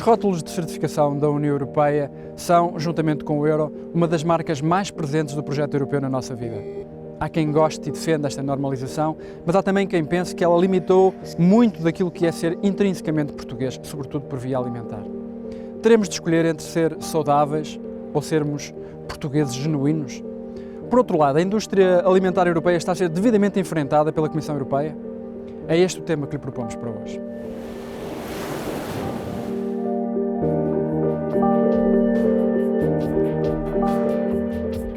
rótulos de certificação da União Europeia são, juntamente com o euro, uma das marcas mais presentes do projeto europeu na nossa vida. Há quem goste e defenda esta normalização, mas há também quem pense que ela limitou muito daquilo que é ser intrinsecamente português, sobretudo por via alimentar. Teremos de escolher entre ser saudáveis ou sermos portugueses genuínos? Por outro lado, a indústria alimentar europeia está a ser devidamente enfrentada pela Comissão Europeia? É este o tema que lhe propomos para hoje.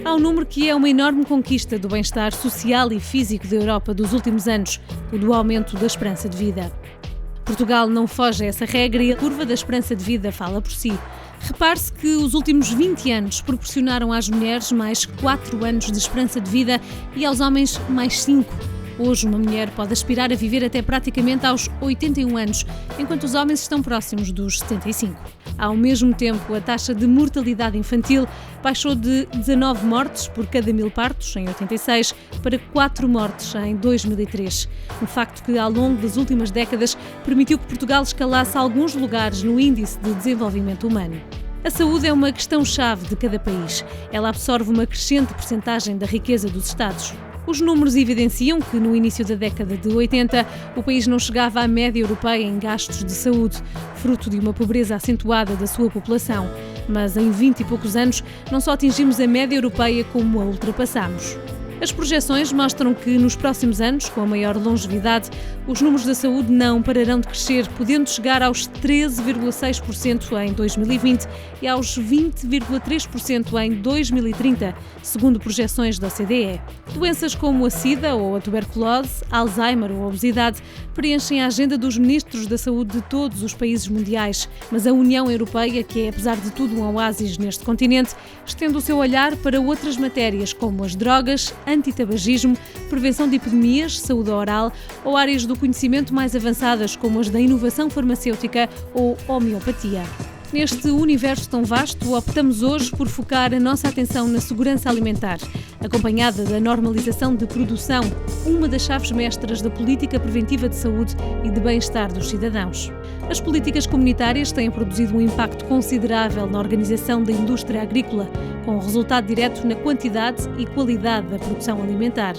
Há um número que é uma enorme conquista do bem-estar social e físico da Europa dos últimos anos, o do aumento da esperança de vida. Portugal não foge a essa regra e a curva da esperança de vida fala por si. Repare-se que os últimos 20 anos proporcionaram às mulheres mais 4 anos de esperança de vida e aos homens mais 5. Hoje, uma mulher pode aspirar a viver até praticamente aos 81 anos, enquanto os homens estão próximos dos 75. Ao mesmo tempo, a taxa de mortalidade infantil baixou de 19 mortes por cada 1000 partos, em 86, para 4 mortes em 2003. Um facto que, ao longo das últimas décadas, permitiu que Portugal escalasse alguns lugares no Índice de Desenvolvimento Humano. A saúde é uma questão-chave de cada país. Ela absorve uma crescente percentagem da riqueza dos Estados. Os números evidenciam que, no início da década de 80, o país não chegava à média europeia em gastos de saúde, fruto de uma pobreza acentuada da sua população. Mas em 20 e poucos anos, não só atingimos a média europeia, como a ultrapassamos. As projeções mostram que, nos próximos anos, com a maior longevidade, os números da saúde não pararão de crescer, podendo chegar aos 13,6% em 2020 e aos 20,3% em 2030, segundo projeções da OCDE. Doenças como a SIDA ou a tuberculose, Alzheimer ou a obesidade preenchem a agenda dos ministros da saúde de todos os países mundiais, mas a União Europeia, que é, apesar de tudo, um oásis neste continente, estende o seu olhar para outras matérias como as drogas, antitabagismo, prevenção de epidemias, saúde oral ou áreas do conhecimento mais avançadas como as da inovação farmacêutica ou homeopatia. Neste universo tão vasto, optamos hoje por focar a nossa atenção na segurança alimentar, acompanhada da normalização de produção, uma das chaves mestras da política preventiva de saúde e de bem-estar dos cidadãos. As políticas comunitárias têm produzido um impacto considerável na organização da indústria agrícola, com resultado direto na quantidade e qualidade da produção alimentar.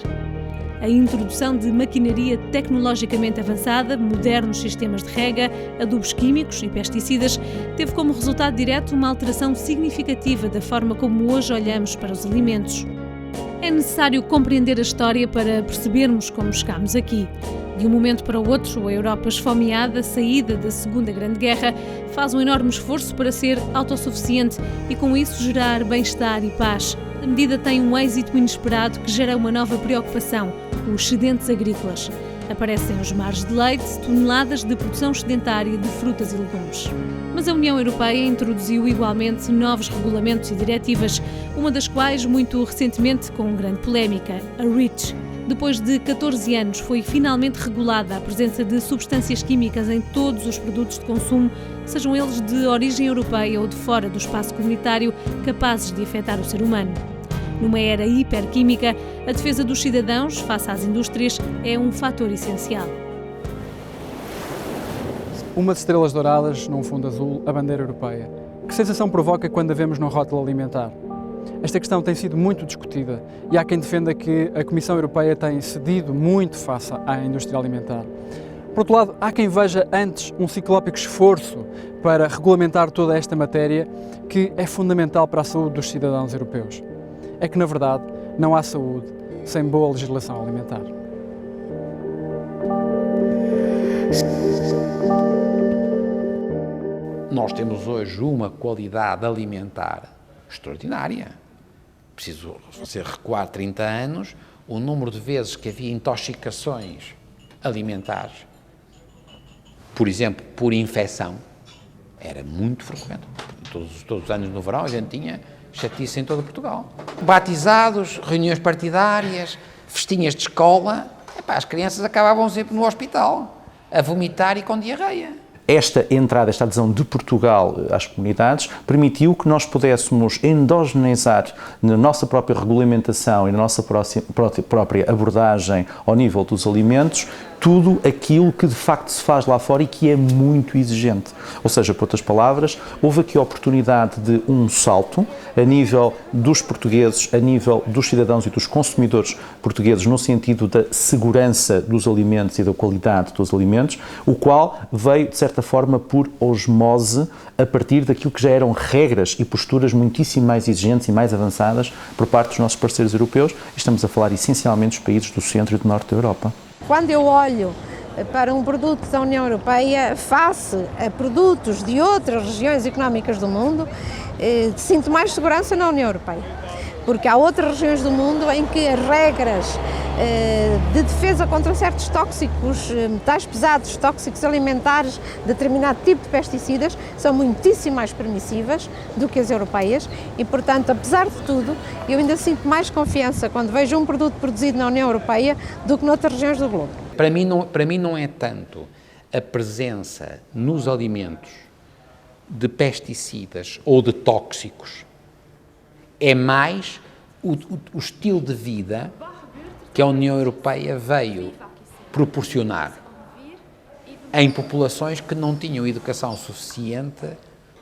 A introdução de maquinaria tecnologicamente avançada, modernos sistemas de rega, adubos químicos e pesticidas teve como resultado direto uma alteração significativa da forma como hoje olhamos para os alimentos. É necessário compreender a história para percebermos como chegámos aqui. De um momento para o outro, a Europa esfomeada, saída da Segunda Grande Guerra, faz um enorme esforço para ser autossuficiente e com isso gerar bem-estar e paz. A medida tem um êxito inesperado que gera uma nova preocupação, os excedentes agrícolas. Aparecem os mares de leite, toneladas de produção excedentária de frutas e legumes. Mas a União Europeia introduziu igualmente novos regulamentos e diretivas, uma das quais, muito recentemente, com grande polémica, a REACH. Depois de 14 anos, foi finalmente regulada a presença de substâncias químicas em todos os produtos de consumo, sejam eles de origem europeia ou de fora do espaço comunitário, capazes de afetar o ser humano. Numa era hiperquímica, a defesa dos cidadãos, face às indústrias, é um fator essencial. Umas estrelas douradas num fundo azul, a bandeira europeia. Que sensação provoca quando a vemos no rótulo alimentar? Esta questão tem sido muito discutida e há quem defenda que a Comissão Europeia tem cedido muito face à indústria alimentar. Por outro lado, há quem veja antes um ciclópico esforço para regulamentar toda esta matéria que é fundamental para a saúde dos cidadãos europeus. É que, na verdade, não há saúde sem boa legislação alimentar. Nós temos hoje uma qualidade alimentar extraordinária. Preciso você recuar 30 anos, o número de vezes que havia intoxicações alimentares, por exemplo, por infecção, era muito frequente. Todos os anos no verão a gente tinha chatice em todo Portugal. Batizados, reuniões partidárias, festinhas de escola, as crianças acabavam sempre no hospital, a vomitar e com diarreia. Esta entrada, esta adesão de Portugal às comunidades permitiu que nós pudéssemos endogeneizar na nossa própria regulamentação e na nossa própria abordagem ao nível dos alimentos tudo aquilo que de facto se faz lá fora e que é muito exigente. Ou seja, por outras palavras, houve aqui a oportunidade de um salto a nível dos portugueses, a nível dos cidadãos e dos consumidores portugueses, no sentido da segurança dos alimentos e da qualidade dos alimentos, o qual veio, de certa forma, por osmose, a partir daquilo que já eram regras e posturas muitíssimo mais exigentes e mais avançadas por parte dos nossos parceiros europeus. Estamos a falar essencialmente dos países do centro e do norte da Europa. Quando eu olho para um produto da União Europeia face a produtos de outras regiões económicas do mundo, sinto mais segurança na União Europeia, porque há outras regiões do mundo em que as regras de defesa contra certos tóxicos, metais pesados, tóxicos alimentares, determinado tipo de pesticidas, são muitíssimo mais permissivas do que as europeias e, portanto, apesar de tudo, eu ainda sinto mais confiança quando vejo um produto produzido na União Europeia do que noutras regiões do globo. Para mim não é tanto a presença nos alimentos de pesticidas ou de tóxicos, é mais o estilo de vida que a União Europeia veio proporcionar em populações que não tinham educação suficiente,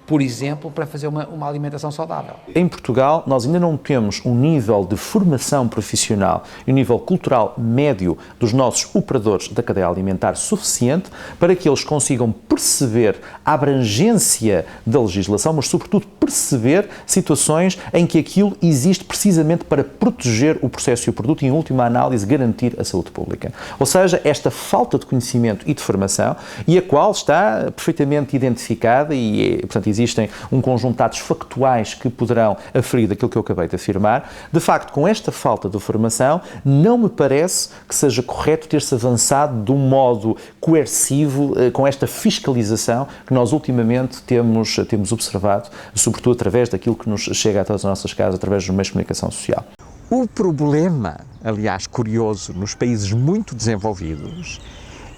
por exemplo, para fazer uma alimentação saudável. Em Portugal, nós ainda não temos um nível de formação profissional e um nível cultural médio dos nossos operadores da cadeia alimentar suficiente para que eles consigam perceber a abrangência da legislação, mas sobretudo perceber situações em que aquilo existe precisamente para proteger o processo e o produto e, em última análise, garantir a saúde pública. Ou seja, esta falta de conhecimento e de formação, e a qual está perfeitamente identificada e, portanto, existem um conjunto de dados factuais que poderão aferir daquilo que eu acabei de afirmar. De facto, com esta falta de formação, não me parece que seja correto ter-se avançado de um modo coercivo com esta fiscalização que nós ultimamente temos observado, sobretudo através daquilo que nos chega a todas as nossas casas, através dos meios de comunicação social. O problema, aliás, curioso, nos países muito desenvolvidos,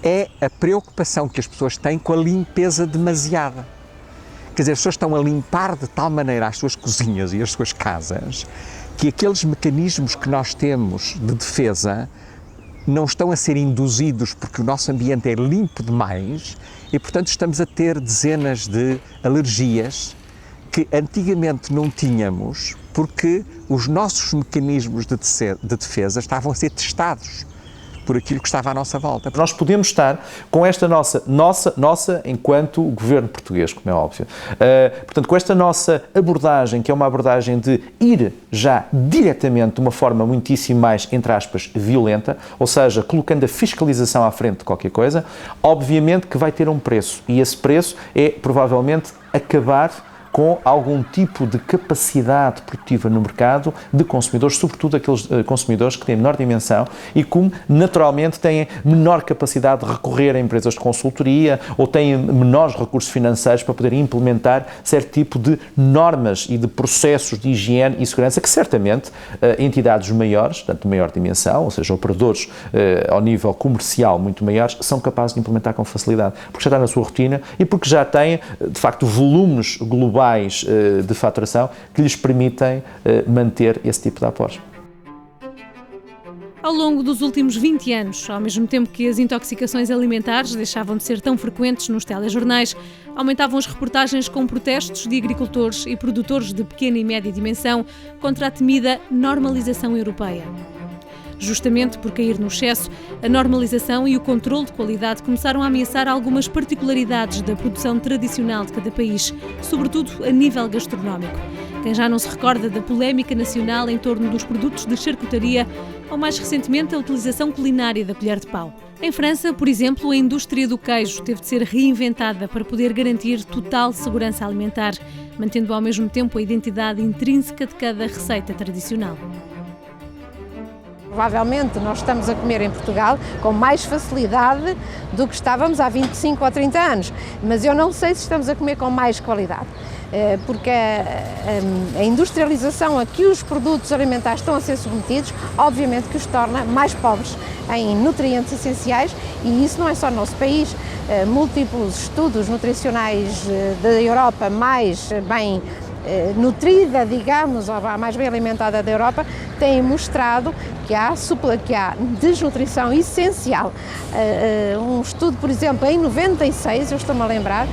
é a preocupação que as pessoas têm com a limpeza demasiada. Quer dizer, as pessoas estão a limpar de tal maneira as suas cozinhas e as suas casas que aqueles mecanismos que nós temos de defesa não estão a ser induzidos porque o nosso ambiente é limpo demais e, portanto, estamos a ter dezenas de alergias que antigamente não tínhamos porque os nossos mecanismos de defesa estavam a ser testados por aquilo que estava à nossa volta. Nós podemos estar com esta nossa enquanto governo português, como é óbvio. Portanto, com esta nossa abordagem, que é uma abordagem de ir já diretamente de uma forma muitíssimo mais, entre aspas, violenta, ou seja, colocando a fiscalização à frente de qualquer coisa, obviamente que vai ter um preço. E esse preço é, provavelmente, acabar com algum tipo de capacidade produtiva no mercado de consumidores, sobretudo aqueles consumidores que têm menor dimensão e que naturalmente têm menor capacidade de recorrer a empresas de consultoria ou têm menores recursos financeiros para poderem implementar certo tipo de normas e de processos de higiene e segurança que certamente entidades maiores, portanto de maior dimensão, ou seja, operadores ao nível comercial muito maiores, são capazes de implementar com facilidade, porque já está na sua rotina e porque já têm, de facto, volumes globais de faturação que lhes permitem manter esse tipo de aporos. Ao longo dos últimos 20 anos, ao mesmo tempo que as intoxicações alimentares deixavam de ser tão frequentes nos telejornais, aumentavam as reportagens com protestos de agricultores e produtores de pequena e média dimensão contra a temida normalização europeia. Justamente por cair no excesso, a normalização e o controle de qualidade começaram a ameaçar algumas particularidades da produção tradicional de cada país, sobretudo a nível gastronómico. Quem já não se recorda da polémica nacional em torno dos produtos de charcutaria ou, mais recentemente, a utilização culinária da colher de pau. Em França, por exemplo, a indústria do queijo teve de ser reinventada para poder garantir total segurança alimentar, mantendo ao mesmo tempo a identidade intrínseca de cada receita tradicional. Provavelmente nós estamos a comer em Portugal com mais facilidade do que estávamos há 25 ou 30 anos, mas eu não sei se estamos a comer com mais qualidade, porque a industrialização a que os produtos alimentares estão a ser submetidos, obviamente que os torna mais pobres em nutrientes essenciais, e isso não é só no nosso país. Múltiplos estudos nutricionais da Europa mais bem nutrida, digamos, ou mais bem alimentada da Europa, têm mostrado que há desnutrição essencial. Um estudo, por exemplo, em 96, eu estou-me a lembrar,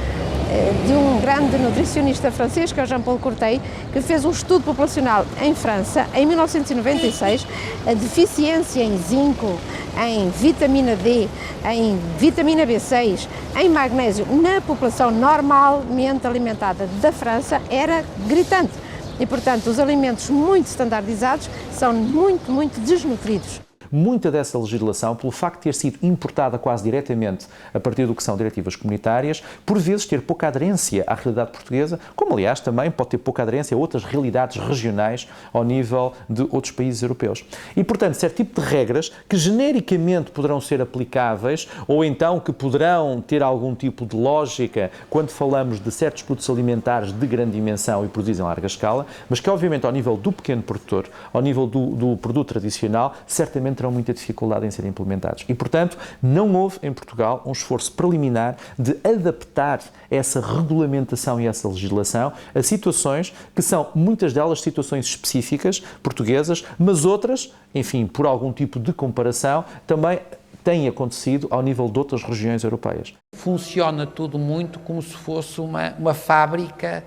de um grande nutricionista francês, que é o Jean-Paul Courtet, que fez um estudo populacional em França, em 1996, a deficiência em zinco, em vitamina D, em vitamina B6, em magnésio, na população normalmente alimentada da França, era gritante. E, portanto, os alimentos muito standardizados são muito desnutridos. Muita dessa legislação, pelo facto de ter sido importada quase diretamente a partir do que são diretivas comunitárias, por vezes ter pouca aderência à realidade portuguesa, como aliás também pode ter pouca aderência a outras realidades regionais ao nível de outros países europeus. E, portanto, certo tipo de regras que genericamente poderão ser aplicáveis ou então que poderão ter algum tipo de lógica quando falamos de certos produtos alimentares de grande dimensão e produzidos em larga escala, mas que obviamente ao nível do pequeno produtor, ao nível do produto tradicional, certamente terão muita dificuldade em serem implementados. E, portanto, não houve em Portugal um esforço preliminar de adaptar essa regulamentação e essa legislação a situações que são, muitas delas, situações específicas portuguesas, mas outras, enfim, por algum tipo de comparação, também têm acontecido ao nível de outras regiões europeias. Funciona tudo muito como se fosse uma fábrica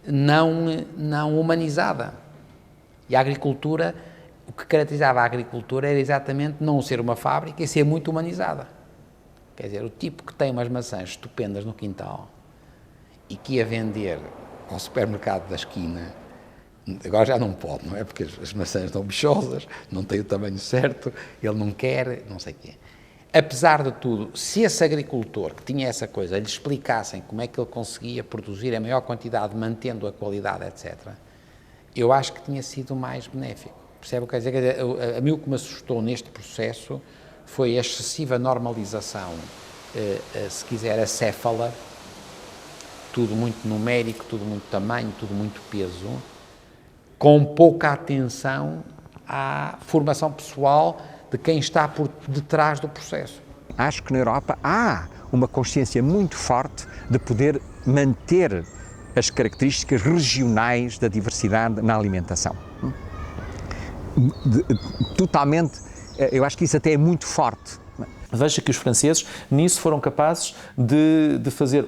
não humanizada. E a agricultura, o que caracterizava a agricultura era exatamente não ser uma fábrica e ser muito humanizada. Quer dizer, o tipo que tem umas maçãs estupendas no quintal e que ia vender ao supermercado da esquina, agora já não pode, não é? Porque as maçãs estão bichosas, não têm o tamanho certo, ele não quer, não sei o quê. Apesar de tudo, se esse agricultor que tinha essa coisa lhe explicassem como é que ele conseguia produzir a maior quantidade, mantendo a qualidade, etc., eu acho que tinha sido mais benéfico. Percebe o que quer dizer? A mim o que me assustou neste processo foi a excessiva normalização, se quiser, acéfala, tudo muito numérico, tudo muito tamanho, tudo muito peso, com pouca atenção à formação pessoal de quem está por detrás do processo. Acho que na Europa há uma consciência muito forte de poder manter as características regionais da diversidade na alimentação. Totalmente, eu acho que isso até é muito forte. Veja que os franceses nisso foram capazes de fazer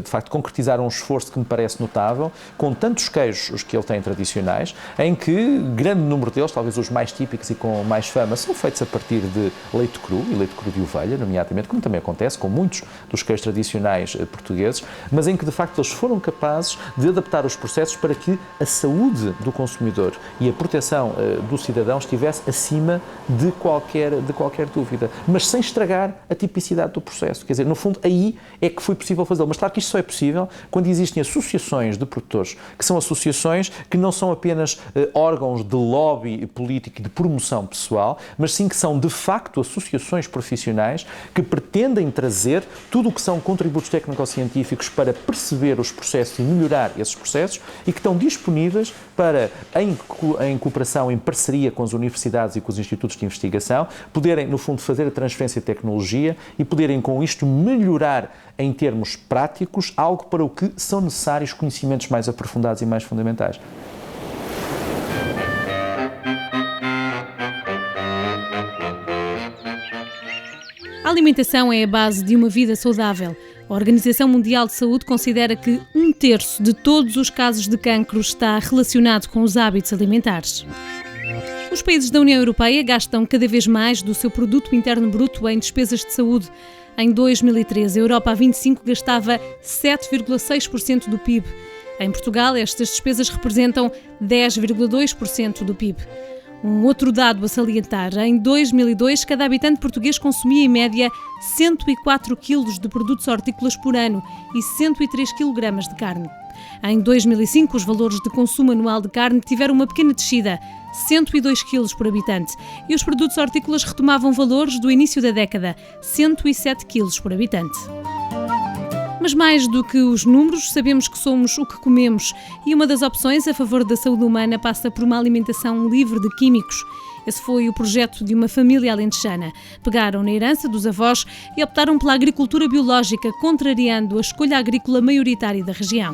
de facto concretizar um esforço que me parece notável, com tantos queijos os que ele tem tradicionais, em que grande número deles, talvez os mais típicos e com mais fama, são feitos a partir de leite cru e leite cru de ovelha, nomeadamente, como também acontece com muitos dos queijos tradicionais portugueses, mas em que de facto eles foram capazes de adaptar os processos para que a saúde do consumidor e a proteção do cidadão estivesse acima de qualquer dúvida. Mas sem estragar a tipicidade do processo. Quer dizer, no fundo, aí é que foi possível fazê-lo. Mas claro que isto só é possível quando existem associações de produtores, que são associações que não são apenas órgãos de lobby político e de promoção pessoal, mas sim que são, de facto, associações profissionais que pretendem trazer tudo o que são contributos técnico-científicos para perceber os processos e melhorar esses processos e que estão disponíveis para, em cooperação, em parceria com as universidades e com os institutos de investigação, poderem, no fundo, fazer a transferência de tecnologia e poderem, com isto, melhorar em termos práticos algo para o que são necessários conhecimentos mais aprofundados e mais fundamentais. A alimentação é a base de uma vida saudável. A Organização Mundial de Saúde considera que 1/3 de todos os casos de cancro está relacionado com os hábitos alimentares. Os países da União Europeia gastam cada vez mais do seu produto interno bruto em despesas de saúde. Em 2013, a Europa a 25 gastava 7,6% do PIB. Em Portugal, estas despesas representam 10,2% do PIB. Um outro dado a salientar: em 2002, cada habitante português consumia em média 104 kg de produtos hortícolas por ano e 103 kg de carne. Em 2005, os valores de consumo anual de carne tiveram uma pequena descida, 102 kg por habitante, e os produtos hortícolas retomavam valores do início da década, 107 kg por habitante. Mas mais do que os números, sabemos que somos o que comemos, e uma das opções a favor da saúde humana passa por uma alimentação livre de químicos. Esse foi o projeto de uma família alentejana. Pegaram na herança dos avós e optaram pela agricultura biológica, contrariando a escolha agrícola maioritária da região.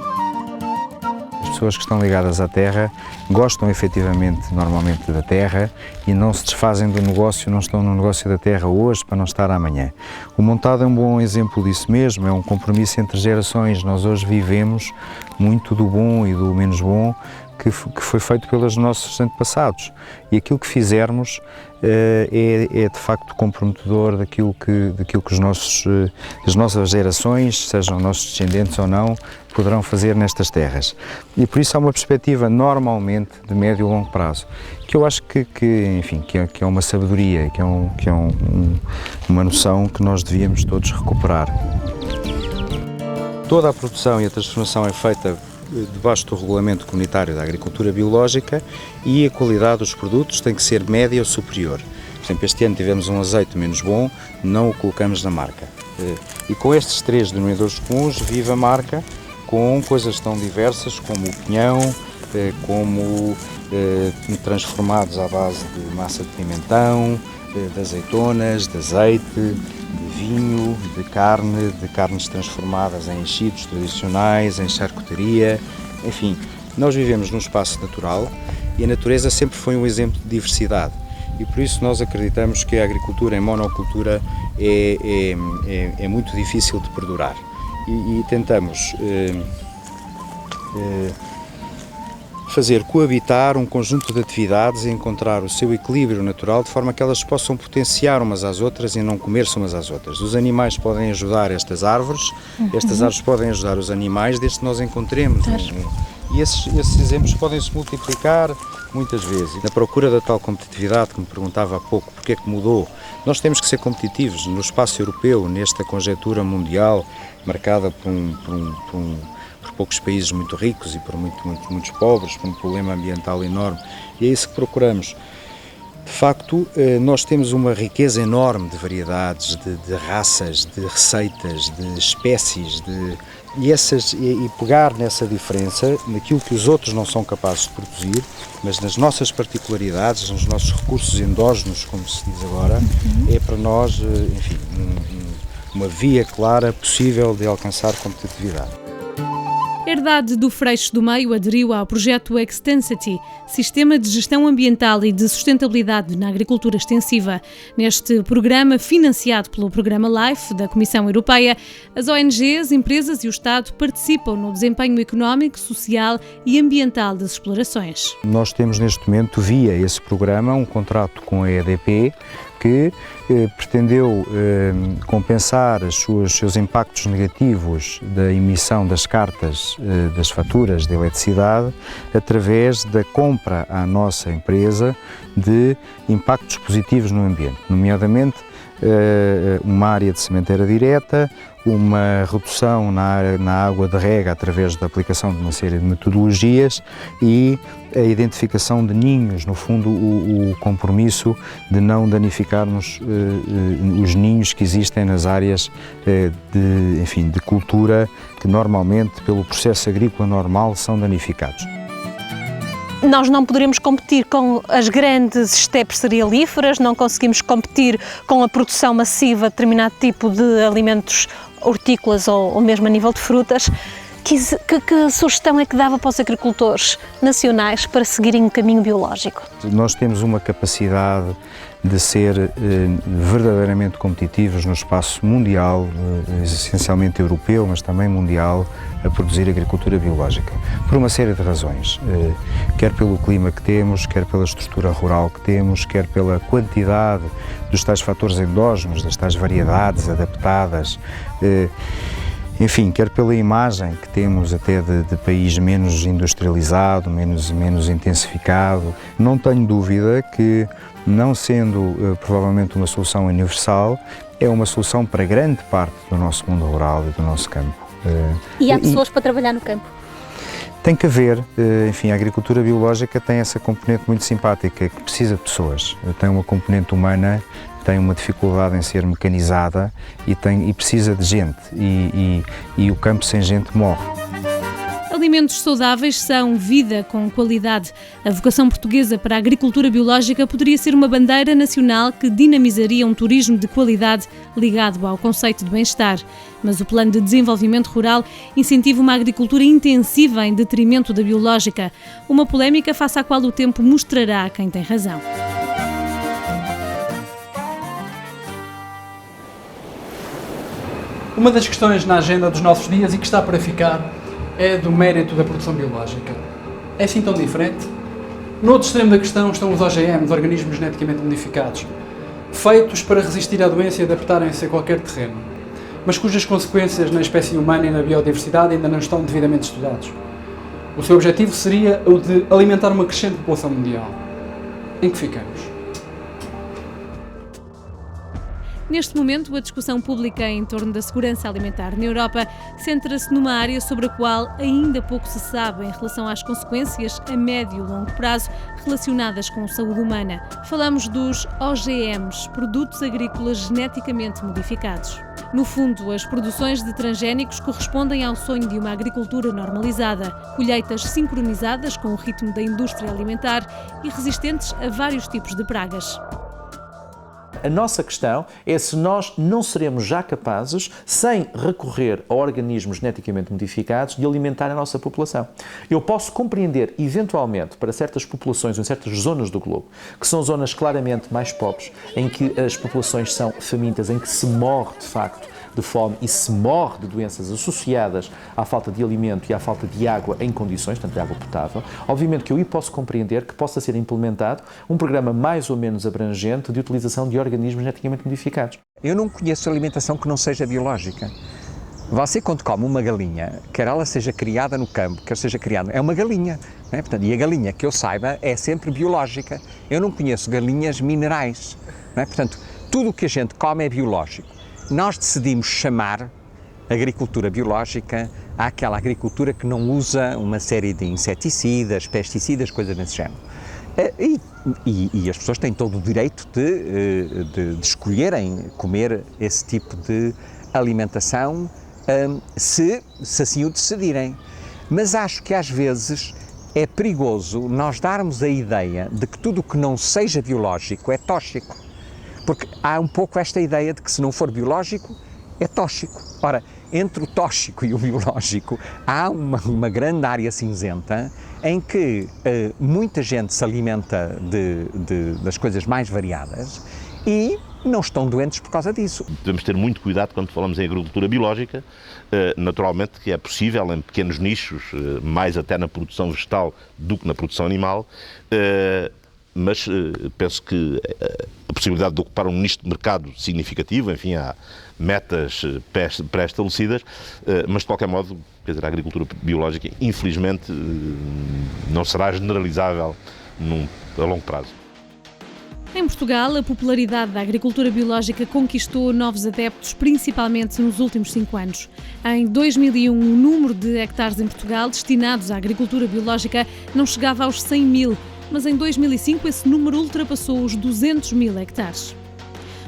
As pessoas que estão ligadas à terra gostam efetivamente, normalmente, da terra e não se desfazem do negócio, não estão no negócio da terra hoje para não estar amanhã. O montado é um bom exemplo disso mesmo, é um compromisso entre gerações. Nós hoje vivemos muito do bom e do menos bom que foi feito pelos nossos antepassados, e aquilo que fizermos é de facto comprometedor daquilo que as nossas gerações, sejam nossos descendentes ou não, poderão fazer nestas terras. E por isso há uma perspectiva normalmente de médio e longo prazo, que eu acho que é uma sabedoria, que é uma noção que nós devíamos todos recuperar. Toda a produção e a transformação é feita debaixo do Regulamento Comunitário da Agricultura Biológica e a qualidade dos produtos tem que ser média ou superior. Por exemplo, este ano tivemos um azeite menos bom, não o colocamos na marca. E com estes 3 denominadores comuns vive a marca com coisas tão diversas como o pinhão, como transformados à base de massa de pimentão, de azeitonas, de azeite, de vinho, de carnes transformadas em enchidos tradicionais, em charcutaria, enfim, nós vivemos num espaço natural e a natureza sempre foi um exemplo de diversidade e por isso nós acreditamos que a agricultura em monocultura é muito difícil de perdurar e tentamos fazer coabitar um conjunto de atividades e encontrar o seu equilíbrio natural de forma que elas possam potenciar umas às outras e não comer-se umas às outras. Os animais podem ajudar estas árvores, estas árvores podem ajudar os animais, desde que nós encontremos. E esses exemplos podem se multiplicar muitas vezes. Na procura da tal competitividade que me perguntava há pouco, porque é que mudou? Nós temos que ser competitivos no espaço europeu, nesta conjectura mundial marcada por poucos países muito ricos e por muitos pobres, por um problema ambiental enorme, e é isso que procuramos. De facto, nós temos uma riqueza enorme de variedades, de raças, de receitas, de espécies, e pegar nessa diferença, naquilo que os outros não são capazes de produzir, mas nas nossas particularidades, nos nossos recursos endógenos, como se diz agora, é para nós, enfim, uma via clara possível de alcançar competitividade. A Herdade do Freixo do Meio aderiu ao projeto Extensity, Sistema de Gestão Ambiental e de Sustentabilidade na Agricultura Extensiva. Neste programa, financiado pelo Programa LIFE da Comissão Europeia, as ONGs, empresas e o Estado participam no desempenho económico, social e ambiental das explorações. Nós temos neste momento, via esse programa, um contrato com a EDP, que pretendeu compensar os seus impactos negativos da emissão das cartas das faturas de eletricidade através da compra à nossa empresa de impactos positivos no ambiente, nomeadamente uma área de sementeira direta, uma redução na água de rega através da aplicação de uma série de metodologias e a identificação de ninhos, no fundo o compromisso de não danificarmos os ninhos que existem nas áreas de cultura que normalmente pelo processo agrícola normal são danificados. Nós não poderemos competir com as grandes estepes cerealíferas, não conseguimos competir com a produção massiva de determinado tipo de alimentos hortícolas ou mesmo a nível de frutas. Que sugestão é que dava para os agricultores nacionais para seguirem um caminho biológico? Nós temos uma capacidade de ser verdadeiramente competitivos no espaço mundial, essencialmente europeu, mas também mundial, a produzir agricultura biológica, por uma série de razões, quer pelo clima que temos, quer pela estrutura rural que temos, quer pela quantidade dos tais fatores endógenos, das tais variedades adaptadas, enfim, quer pela imagem que temos até de país menos industrializado, menos intensificado. Não tenho dúvida que, não sendo provavelmente uma solução universal, é uma solução para grande parte do nosso mundo rural e do nosso campo. E há pessoas para trabalhar no campo? Tem que haver, enfim, a agricultura biológica tem essa componente muito simpática, que precisa de pessoas, tem uma componente humana, tem uma dificuldade em ser mecanizada e precisa de gente, e o campo sem gente morre. A Alimentos saudáveis são vida com qualidade. A vocação portuguesa para a agricultura biológica poderia ser uma bandeira nacional que dinamizaria um turismo de qualidade ligado ao conceito de bem-estar. Mas o Plano de Desenvolvimento Rural incentiva uma agricultura intensiva em detrimento da biológica. Uma polémica face à qual o tempo mostrará quem tem razão. Uma das questões na agenda dos nossos dias e que está para ficar é do mérito da produção biológica. É assim tão diferente? No outro extremo da questão estão os OGM, organismos geneticamente modificados, feitos para resistir à doença e adaptarem-se a qualquer terreno, mas cujas consequências na espécie humana e na biodiversidade ainda não estão devidamente estudados. O seu objetivo seria o de alimentar uma crescente população mundial. Em que ficamos? Neste momento, a discussão pública em torno da segurança alimentar na Europa centra-se numa área sobre a qual ainda pouco se sabe em relação às consequências a médio e longo prazo relacionadas com a saúde humana. Falamos dos OGMs, produtos agrícolas geneticamente modificados. No fundo, as produções de transgénicos correspondem ao sonho de uma agricultura normalizada, colheitas sincronizadas com o ritmo da indústria alimentar e resistentes a vários tipos de pragas. A nossa questão é se nós não seremos já capazes, sem recorrer a organismos geneticamente modificados, de alimentar a nossa população. Eu posso compreender, eventualmente, para certas populações ou em certas zonas do globo, que são zonas claramente mais pobres, em que as populações são famintas, em que se morre, de facto, de fome e se morre de doenças associadas à falta de alimento e à falta de água em condições, portanto de água potável. Obviamente que eu posso compreender que possa ser implementado um programa mais ou menos abrangente de utilização de organismos geneticamente modificados. Eu não conheço alimentação que não seja biológica. Você, quando come uma galinha, quer ela seja criada no campo, quer seja criada, é uma galinha, não é? Portanto, e a galinha, que eu saiba, é sempre biológica. Eu não conheço galinhas minerais, não é? Portanto, tudo o que a gente come é biológico. Nós decidimos chamar agricultura biológica àquela agricultura que não usa uma série de inseticidas, pesticidas, coisas desse género. E as pessoas têm todo o direito de escolherem comer esse tipo de alimentação se assim o decidirem. Mas acho que às vezes é perigoso nós darmos a ideia de que tudo o que não seja biológico é tóxico. Porque há um pouco esta ideia de que se não for biológico, é tóxico. Ora, entre o tóxico e o biológico há uma grande área cinzenta em que muita gente se alimenta das coisas mais variadas e não estão doentes por causa disso. Devemos ter muito cuidado quando falamos em agricultura biológica, naturalmente que é possível em pequenos nichos, mais até na produção vegetal do que na produção animal, mas penso que a possibilidade de ocupar um nicho de mercado significativo, enfim, há metas pré-estabelecidas, mas de qualquer modo, quer dizer, a agricultura biológica, infelizmente, não será generalizável a longo prazo. Em Portugal, a popularidade da agricultura biológica conquistou novos adeptos, principalmente nos últimos 5 anos. Em 2001, o número de hectares em Portugal destinados à agricultura biológica não chegava aos 100 mil, mas em 2005 esse número ultrapassou os 200 mil hectares.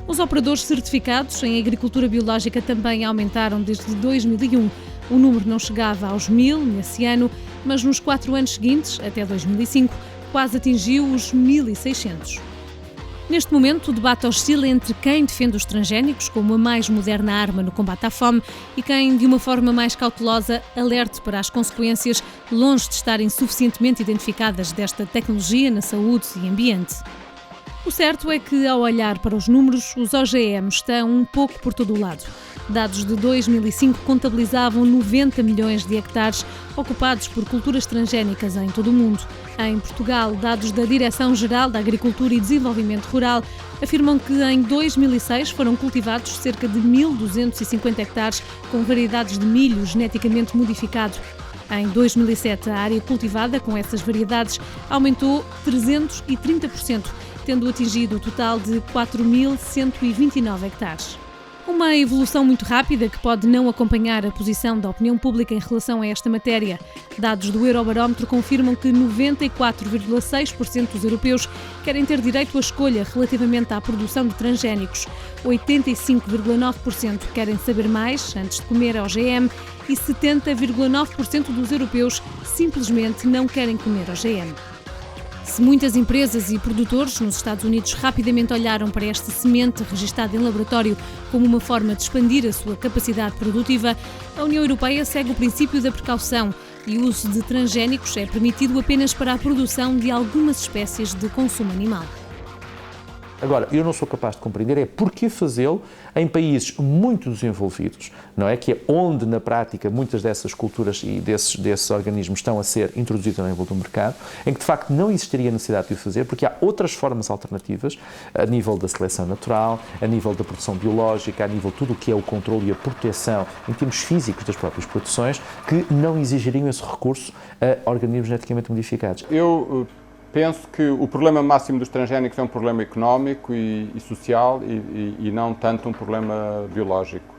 Os operadores certificados em agricultura biológica também aumentaram desde 2001. O número não chegava aos 1000 nesse ano, mas nos 4 anos seguintes, até 2005, quase atingiu os 1600. Neste momento, o debate oscila entre quem defende os transgénicos como a mais moderna arma no combate à fome e quem, de uma forma mais cautelosa, alerte para as consequências, longe de estarem suficientemente identificadas desta tecnologia na saúde e ambiente. O certo é que, ao olhar para os números, os OGM estão um pouco por todo o lado. Dados de 2005 contabilizavam 90 milhões de hectares ocupados por culturas transgénicas em todo o mundo. Em Portugal, dados da Direção-Geral da Agricultura e Desenvolvimento Rural afirmam que em 2006 foram cultivados cerca de 1.250 hectares com variedades de milho geneticamente modificado. Em 2007, a área cultivada com essas variedades aumentou 330%, tendo atingido o total de 4.129 hectares. Uma evolução muito rápida que pode não acompanhar a posição da opinião pública em relação a esta matéria. Dados do Eurobarómetro confirmam que 94,6% dos europeus querem ter direito à escolha relativamente à produção de transgénicos. 85,9% querem saber mais antes de comer OGM e 70,9% dos europeus simplesmente não querem comer OGM. Se muitas empresas e produtores nos Estados Unidos rapidamente olharam para esta semente registada em laboratório como uma forma de expandir a sua capacidade produtiva, a União Europeia segue o princípio da precaução e o uso de transgénicos é permitido apenas para a produção de algumas espécies de consumo animal. Agora, eu não sou capaz de compreender é porquê fazê-lo em países muito desenvolvidos, não é? Que é onde, na prática, muitas dessas culturas e desses organismos estão a ser introduzidos ao nível do mercado, em que, de facto, não existiria necessidade de o fazer, porque há outras formas alternativas, a nível da seleção natural, a nível da produção biológica, a nível de tudo o que é o controle e a proteção, em termos físicos das próprias produções, que não exigiriam esse recurso a organismos geneticamente modificados. Eu penso que o problema máximo dos transgénicos é um problema económico e social e não tanto um problema biológico.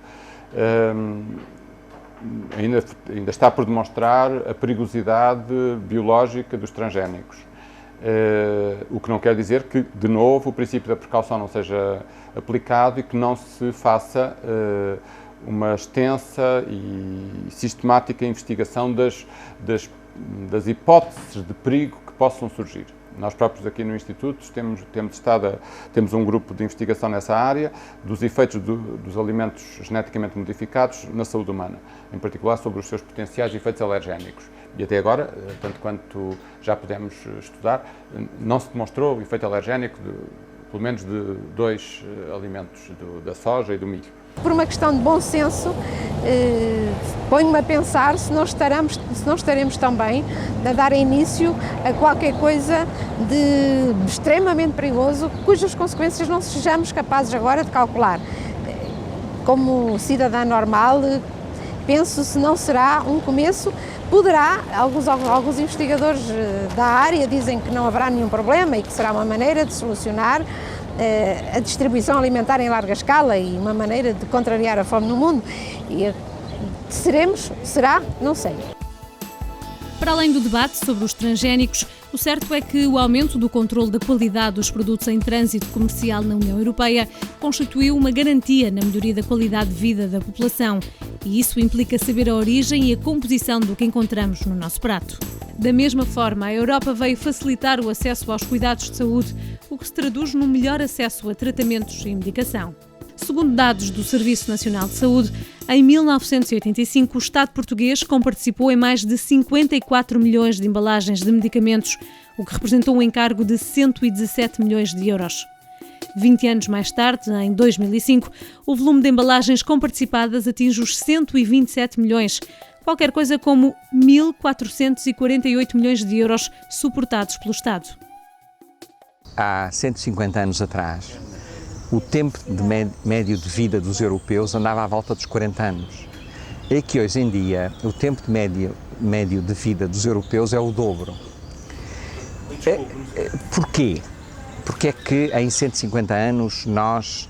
Ainda está por demonstrar a perigosidade biológica dos transgénicos. O que não quer dizer que, de novo, o princípio da precaução não seja aplicado e que não se faça uma extensa e sistemática investigação das hipóteses de perigo que possam surgir. Nós próprios aqui no Instituto temos um grupo de investigação nessa área dos efeitos dos alimentos geneticamente modificados na saúde humana, em particular sobre os seus potenciais efeitos alergénicos. E até agora, tanto quanto já pudemos estudar, não se demonstrou o efeito alergénico pelo menos de 2 alimentos, da soja e do milho. Por uma questão de bom senso, ponho-me a pensar se não estaremos também a dar início a qualquer coisa de extremamente perigoso, cujas consequências não sejamos capazes agora de calcular. Como cidadã normal, penso se não será um começo, poderá, alguns investigadores da área dizem que não haverá nenhum problema e que será uma maneira de solucionar a distribuição alimentar em larga escala e uma maneira de contrariar a fome no mundo. E será? Não sei. Para além do debate sobre os transgénicos, o certo é que o aumento do controle da qualidade dos produtos em trânsito comercial na União Europeia constituiu uma garantia na melhoria da qualidade de vida da população. E isso implica saber a origem e a composição do que encontramos no nosso prato. Da mesma forma, a Europa veio facilitar o acesso aos cuidados de saúde, o que se traduz num melhor acesso a tratamentos e medicação. Segundo dados do Serviço Nacional de Saúde, em 1985 o Estado português comparticipou em mais de 54 milhões de embalagens de medicamentos, o que representou um encargo de 117 milhões de euros. 20 anos mais tarde, em 2005, o volume de embalagens comparticipadas atinge os 127 milhões, qualquer coisa como 1.448 milhões de euros suportados pelo Estado. Há 150 anos atrás, o tempo médio de vida dos europeus andava à volta dos 40 anos. É que hoje em dia o tempo médio de vida dos europeus é o dobro. Porquê? Porque é que em 150 anos nós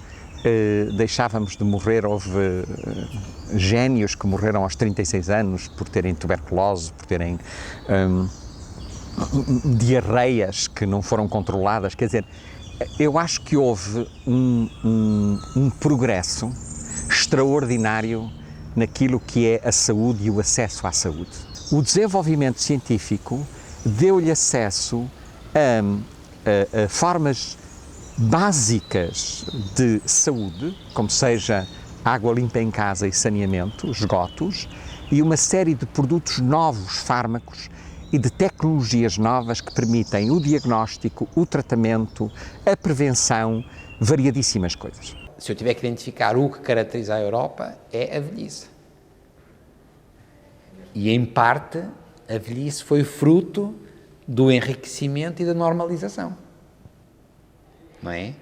deixávamos de morrer, houve génios que morreram aos 36 anos por terem tuberculose, por terem diarreias que não foram controladas, quer dizer, eu acho que houve um progresso extraordinário naquilo que é a saúde e o acesso à saúde. O desenvolvimento científico deu-lhe acesso a formas básicas de saúde, como seja água limpa em casa e saneamento, esgotos, e uma série de produtos novos, fármacos, e de tecnologias novas que permitem o diagnóstico, o tratamento, a prevenção, variadíssimas coisas. Se eu tiver que identificar o que caracteriza a Europa, é a velhice. E, em parte, a velhice foi fruto do enriquecimento e da normalização. Não é?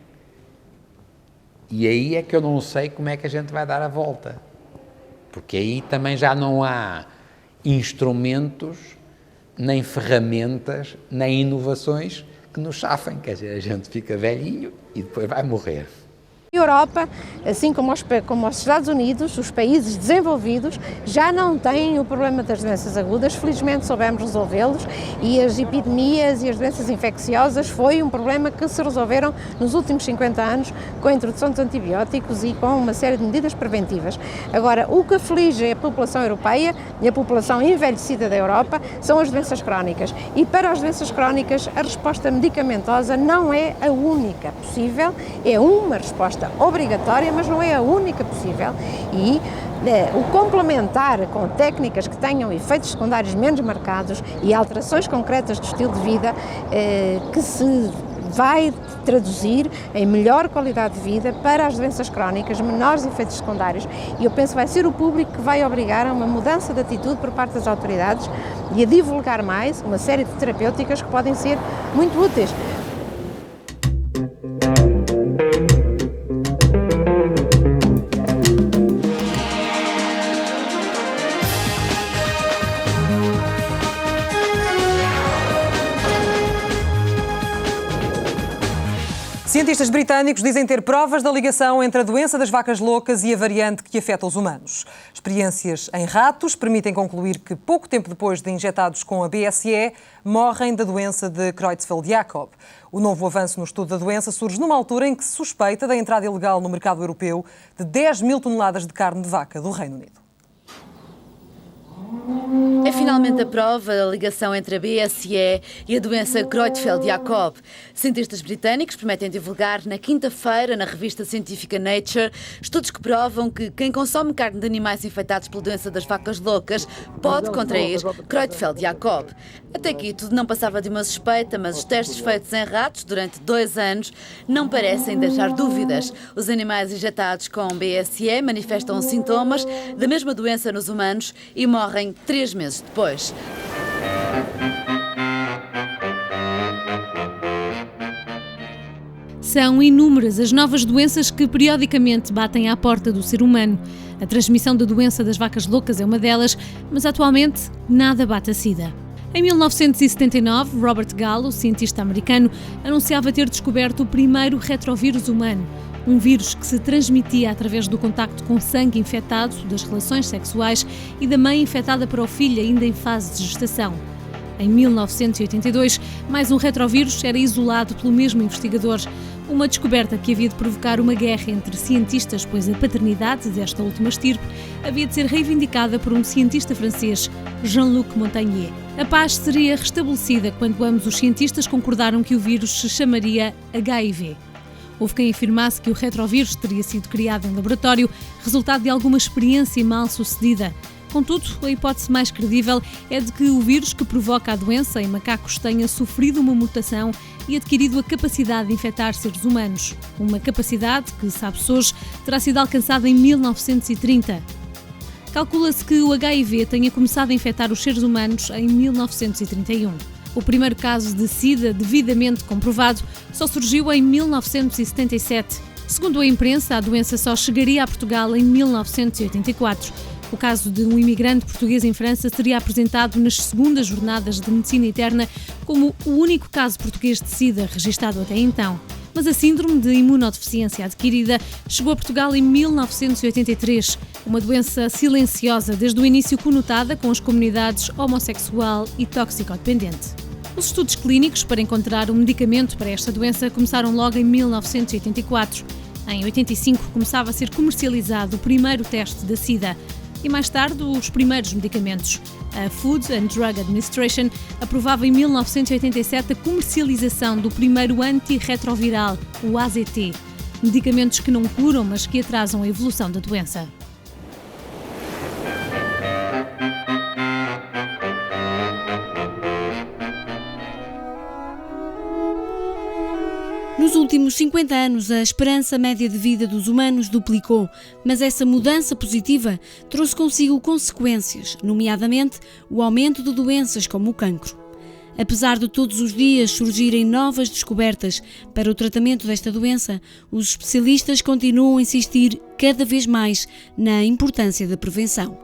E aí é que eu não sei como é que a gente vai dar a volta. Porque aí também já não há instrumentos, nem ferramentas, nem inovações que nos chafem. Quer dizer, a gente fica velhinho e depois vai morrer. A Europa, assim como os Estados Unidos, os países desenvolvidos, já não têm o problema das doenças agudas. Felizmente soubemos resolvê-los e as epidemias e as doenças infecciosas foi um problema que se resolveram nos últimos 50 anos com a introdução dos antibióticos e com uma série de medidas preventivas. Agora, o que aflige a população europeia e a população envelhecida da Europa são as doenças crónicas. E para as doenças crónicas, a resposta medicamentosa não é a única possível, é uma resposta obrigatória, mas não é a única possível, e o complementar com técnicas que tenham efeitos secundários menos marcados e alterações concretas do estilo de vida que se vai traduzir em melhor qualidade de vida para as doenças crónicas, menores efeitos secundários, e eu penso que vai ser o público que vai obrigar a uma mudança de atitude por parte das autoridades e a divulgar mais uma série de terapêuticas que podem ser muito úteis. Cientistas britânicos dizem ter provas da ligação entre a doença das vacas loucas e a variante que afeta os humanos. Experiências em ratos permitem concluir que, pouco tempo depois de injetados com a BSE, morrem da doença de Creutzfeldt-Jakob. O novo avanço no estudo da doença surge numa altura em que se suspeita da entrada ilegal no mercado europeu de 10 mil toneladas de carne de vaca do Reino Unido. É finalmente a prova da ligação entre a BSE e a doença Creutzfeldt-Jakob. Cientistas britânicos prometem divulgar na quinta-feira, na revista científica Nature, estudos que provam que quem consome carne de animais infectados pela doença das vacas loucas pode contrair Creutzfeldt-Jakob. Até aqui tudo não passava de uma suspeita, mas os testes feitos em ratos durante 2 anos não parecem deixar dúvidas. Os animais injetados com BSE manifestam sintomas da mesma doença nos humanos e morrem 3 meses depois. São inúmeras as novas doenças que periodicamente batem à porta do ser humano. A transmissão da doença das vacas loucas é uma delas, mas atualmente nada bate a SIDA. Em 1979, Robert Gallo, cientista americano, anunciava ter descoberto o primeiro retrovírus humano, um vírus que se transmitia através do contacto com sangue infectado, das relações sexuais e da mãe infectada para o filho ainda em fase de gestação. Em 1982, mais um retrovírus era isolado pelo mesmo investigador, uma descoberta que havia de provocar uma guerra entre cientistas, pois a paternidade desta última estirpe havia de ser reivindicada por um cientista francês, Jean-Luc Montagnier. A paz seria restabelecida quando ambos os cientistas concordaram que o vírus se chamaria HIV. Houve quem afirmasse que o retrovírus teria sido criado em laboratório, resultado de alguma experiência mal sucedida. Contudo, a hipótese mais credível é de que o vírus que provoca a doença em macacos tenha sofrido uma mutação e adquirido a capacidade de infectar seres humanos. Uma capacidade que, sabe-se hoje, terá sido alcançada em 1930. Calcula-se que o HIV tenha começado a infectar os seres humanos em 1931. O primeiro caso de SIDA devidamente comprovado só surgiu em 1977. Segundo a imprensa, a doença só chegaria a Portugal em 1984. O caso de um imigrante português em França seria apresentado nas segundas jornadas de medicina interna como o único caso português de SIDA registado até então. Mas a síndrome de imunodeficiência adquirida chegou a Portugal em 1983, uma doença silenciosa desde o início conotada com as comunidades homossexual e toxicodependente. Os estudos clínicos para encontrar um medicamento para esta doença começaram logo em 1984. Em 85 começava a ser comercializado o primeiro teste da SIDA e mais tarde os primeiros medicamentos. A Food and Drug Administration aprovava em 1987 a comercialização do primeiro antirretroviral, o AZT, medicamentos que não curam, mas que atrasam a evolução da doença. Nos últimos 50 anos, a esperança média de vida dos humanos duplicou, mas essa mudança positiva trouxe consigo consequências, nomeadamente o aumento de doenças como o cancro. Apesar de todos os dias surgirem novas descobertas para o tratamento desta doença, os especialistas continuam a insistir cada vez mais na importância da prevenção.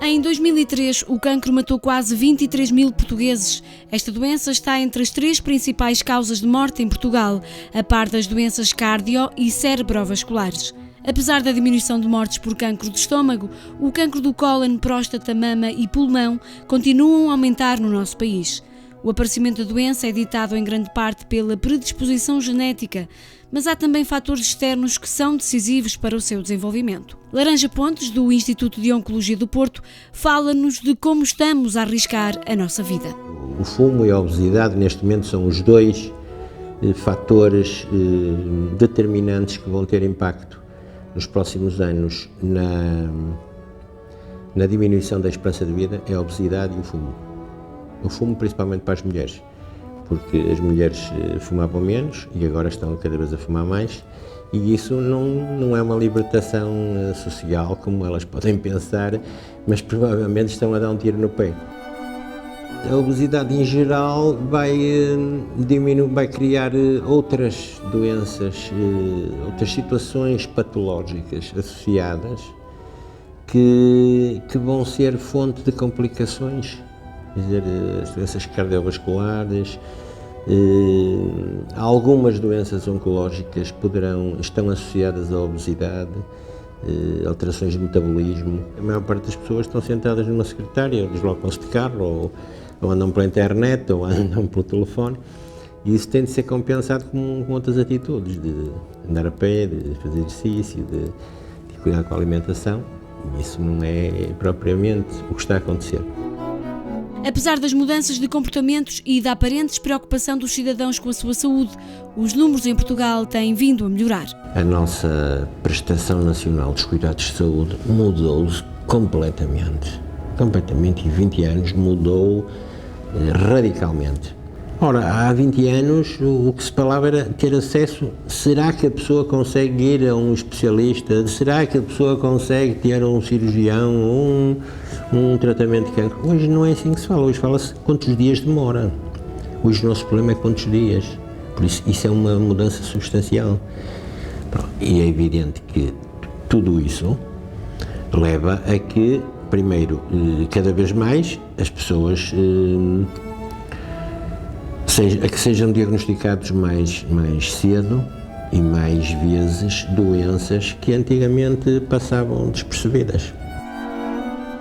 Em 2003, o cancro matou quase 23 mil portugueses. Esta doença está entre as 3 principais causas de morte em Portugal, a par das doenças cardio- e cerebrovasculares. Apesar da diminuição de mortes por cancro de estômago, o cancro do cólon, próstata, mama e pulmão continuam a aumentar no nosso país. O aparecimento da doença é ditado em grande parte pela predisposição genética, mas há também fatores externos que são decisivos para o seu desenvolvimento. Laranja Pontes, do Instituto de Oncologia do Porto, fala-nos de como estamos a arriscar a nossa vida. O fumo e a obesidade, neste momento, são os 2 fatores determinantes que vão ter impacto nos próximos anos na diminuição da esperança de vida, é a obesidade e o fumo. O fumo principalmente para as mulheres, porque as mulheres fumavam menos e agora estão cada vez a fumar mais, e isso não é uma libertação social como elas podem pensar, mas provavelmente estão a dar um tiro no pé. A obesidade em geral vai criar outras doenças, outras situações patológicas associadas que vão ser fonte de complicações. Quer dizer, as doenças cardiovasculares, algumas doenças oncológicas estão associadas à obesidade, alterações de metabolismo. A maior parte das pessoas estão sentadas numa secretária, deslocam-se de carro, ou andam pela internet, ou andam pelo telefone, e isso tem de ser compensado com outras atitudes, de andar a pé, de fazer exercício, de cuidar com a alimentação, e isso não é propriamente o que está a acontecer. Apesar das mudanças de comportamentos e da aparente despreocupação dos cidadãos com a sua saúde, os números em Portugal têm vindo a melhorar. A nossa prestação nacional dos cuidados de saúde mudou-se completamente, e 20 anos mudou radicalmente. Ora, há 20 anos o que se falava era ter acesso, será que a pessoa consegue ir a um especialista, será que a pessoa consegue ter um cirurgião ou um tratamento de cancro? Hoje não é assim que se fala, hoje fala-se quantos dias demora. Hoje o nosso problema é quantos dias, por isso é uma mudança substancial. E é evidente que tudo isso leva a que, primeiro, cada vez mais as pessoas que sejam diagnosticados mais cedo e mais vezes doenças que antigamente passavam despercebidas.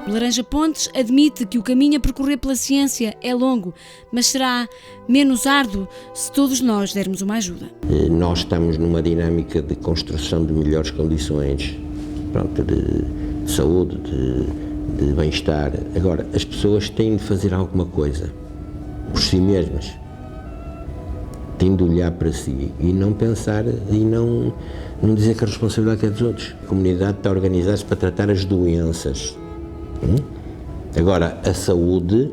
Laranja Pontes admite que o caminho a percorrer pela ciência é longo, mas será menos árduo se todos nós dermos uma ajuda. Nós estamos numa dinâmica de construção de melhores condições, de saúde, de bem-estar. Agora, as pessoas têm de fazer alguma coisa por si mesmas. Têm de olhar para si e não pensar e não dizer que a responsabilidade é dos outros. A comunidade está a organizar-se para tratar as doenças. Agora, a saúde,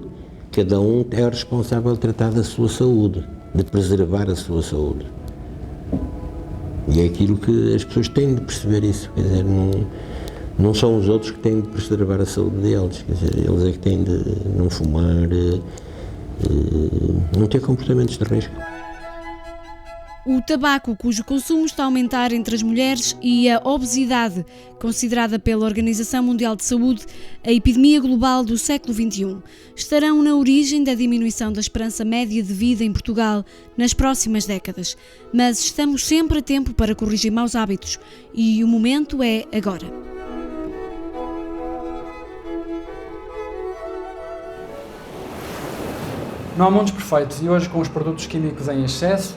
cada um é responsável de tratar da sua saúde, de preservar a sua saúde. E é aquilo que as pessoas têm de perceber isso. Quer dizer, não são os outros que têm de preservar a saúde deles. Quer dizer, eles é que têm de não fumar, não ter comportamentos de risco. O tabaco, cujo consumo está a aumentar entre as mulheres, e a obesidade, considerada pela Organização Mundial de Saúde a epidemia global do século XXI, estarão na origem da diminuição da esperança média de vida em Portugal nas próximas décadas. Mas estamos sempre a tempo para corrigir maus hábitos e o momento é agora. Não há mundos perfeitos e hoje, com os produtos químicos em excesso,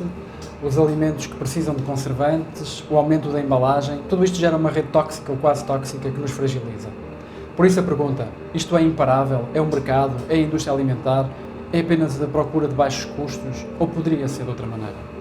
os alimentos que precisam de conservantes, o aumento da embalagem, tudo isto gera uma rede tóxica ou quase tóxica que nos fragiliza. Por isso a pergunta, isto é imparável? É o mercado? É a indústria alimentar? É apenas a procura de baixos custos? Ou poderia ser de outra maneira?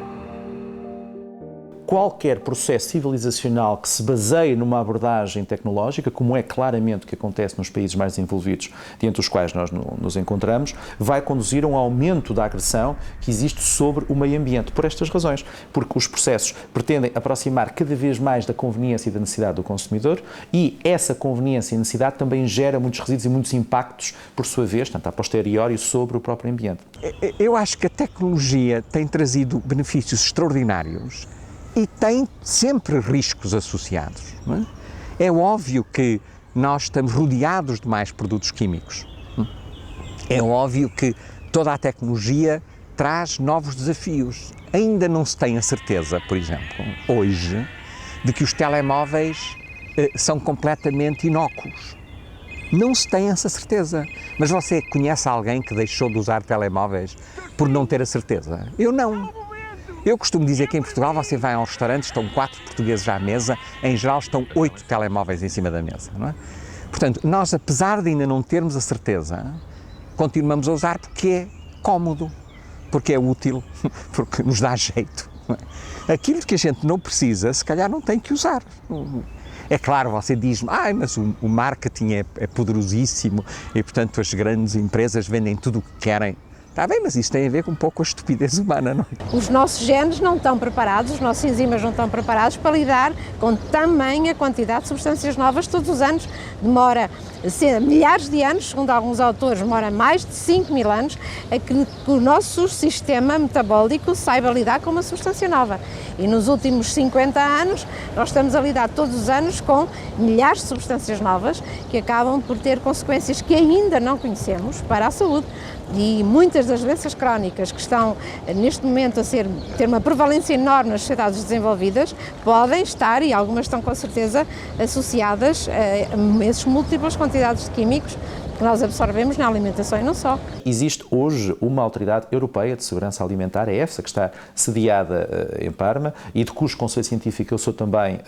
Qualquer processo civilizacional que se baseie numa abordagem tecnológica, como é claramente o que acontece nos países mais desenvolvidos, dentre os quais nós nos encontramos, vai conduzir a um aumento da agressão que existe sobre o meio ambiente, por estas razões, porque os processos pretendem aproximar cada vez mais da conveniência e da necessidade do consumidor, e essa conveniência e necessidade também gera muitos resíduos e muitos impactos, por sua vez, tanto a posteriori, sobre o próprio ambiente. Eu acho que a tecnologia tem trazido benefícios extraordinários e tem sempre riscos associados. Não é? É óbvio que nós estamos rodeados de mais produtos químicos. É óbvio que toda a tecnologia traz novos desafios. Ainda não se tem a certeza, por exemplo, hoje, de que os telemóveis são completamente inócuos. Não se tem essa certeza. Mas você conhece alguém que deixou de usar telemóveis por não ter a certeza? Eu não. Eu costumo dizer que em Portugal você vai a um restaurante, estão 4 portugueses à mesa, em geral estão 8 telemóveis em cima da mesa, não é? Portanto, nós, apesar de ainda não termos a certeza, continuamos a usar porque é cómodo, porque é útil, porque nos dá jeito. Não é? Aquilo que a gente não precisa, se calhar não tem que usar. É claro, você diz-me, mas o marketing é poderosíssimo e, portanto, as grandes empresas vendem tudo o que querem. Está bem, mas isso tem a ver com um pouco a estupidez humana, não é? Os nossos genes não estão preparados, os nossos enzimas não estão preparados para lidar com tamanha quantidade de substâncias novas todos os anos. Demora milhares de anos, segundo alguns autores, demora mais de 5.000 anos a que o nosso sistema metabólico saiba lidar com uma substância nova. E nos últimos 50 anos, nós estamos a lidar todos os anos com milhares de substâncias novas que acabam por ter consequências que ainda não conhecemos para a saúde. E muitas das doenças crónicas que estão neste momento a ter uma prevalência enorme nas sociedades desenvolvidas podem estar, e algumas estão com certeza, associadas a essas múltiplas quantidades de químicos que nós absorvemos na alimentação e não só. Existe hoje uma autoridade europeia de segurança alimentar, a EFSA, que está sediada em Parma e de cujo conselho científico eu sou também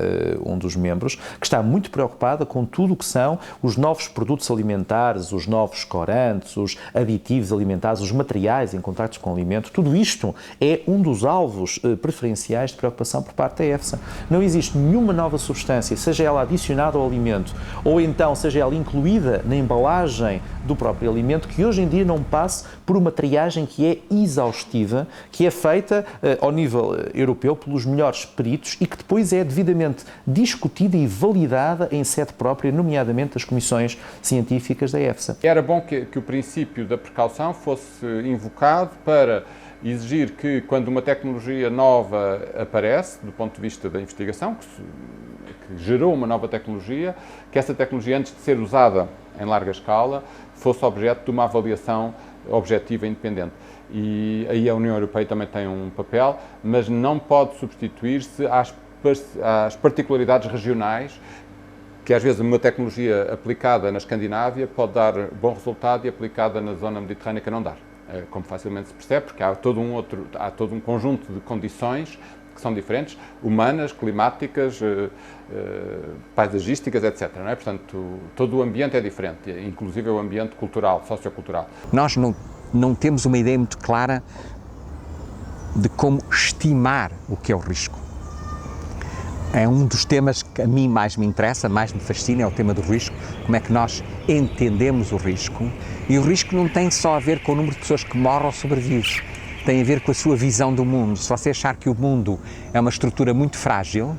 um dos membros, que está muito preocupada com tudo o que são os novos produtos alimentares, os novos corantes, os aditivos alimentares, os materiais em contactos com o alimento. Tudo isto é um dos alvos preferenciais de preocupação por parte da EFSA. Não existe nenhuma nova substância, seja ela adicionada ao alimento ou então seja ela incluída na embalagem do próprio alimento, que hoje em dia não passe por uma triagem que é exaustiva, que é feita ao nível europeu pelos melhores peritos e que depois é devidamente discutida e validada em sede própria, nomeadamente as comissões científicas da EFSA. Era bom que o princípio da precaução fosse invocado para exigir que, quando uma tecnologia nova aparece, do ponto de vista da investigação, que gerou uma nova tecnologia, que essa tecnologia, antes de ser usada em larga escala, fosse objeto de uma avaliação objetiva e independente. E aí a União Europeia também tem um papel, mas não pode substituir-se às particularidades regionais, que às vezes uma tecnologia aplicada na Escandinávia pode dar bom resultado e aplicada na zona mediterrânea não dar, como facilmente se percebe, porque há todo um conjunto de condições que são diferentes, humanas, climáticas, paisagísticas, etc. Não é? Portanto, todo o ambiente é diferente, inclusive o ambiente cultural, sociocultural. Nós não temos uma ideia muito clara de como estimar o que é o risco. É um dos temas que a mim mais me interessa, mais me fascina, é o tema do risco, como é que nós entendemos o risco. E o risco não tem só a ver com o número de pessoas que morrem ou sobrevivem, tem a ver com a sua visão do mundo. Se você achar que o mundo é uma estrutura muito frágil,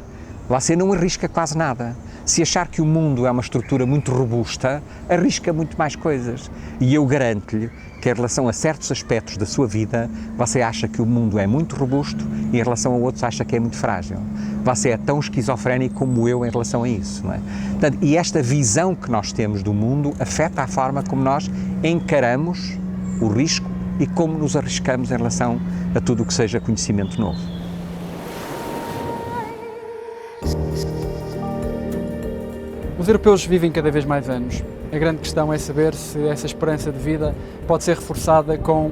você não arrisca quase nada. Se achar que o mundo é uma estrutura muito robusta, arrisca muito mais coisas. E eu garanto-lhe que em relação a certos aspectos da sua vida, você acha que o mundo é muito robusto e em relação a outros acha que é muito frágil. Você é tão esquizofrénico como eu em relação a isso, não é? Portanto, e esta visão que nós temos do mundo afeta a forma como nós encaramos o risco e como nos arriscamos em relação a tudo o que seja conhecimento novo. Os europeus vivem cada vez mais anos. A grande questão é saber se essa esperança de vida pode ser reforçada com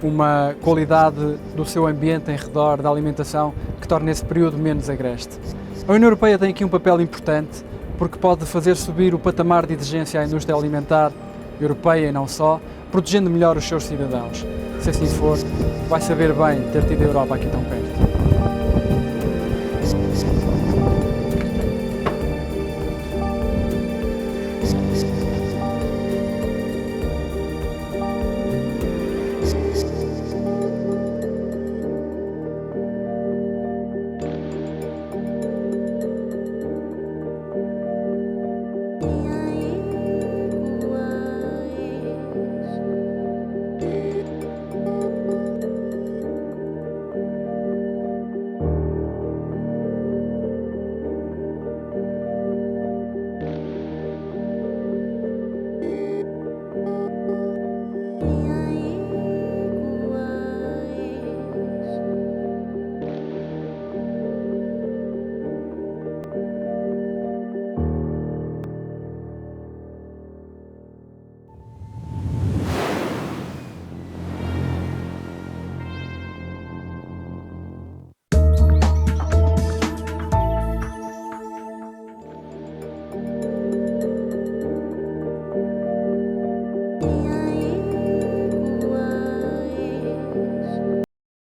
uma qualidade do seu ambiente em redor da alimentação que torne esse período menos agreste. A União Europeia tem aqui um papel importante porque pode fazer subir o patamar de exigência à indústria alimentar europeia e não só, protegendo melhor os seus cidadãos. Se assim for, vai saber bem ter tido a Europa aqui tão perto. Yeah.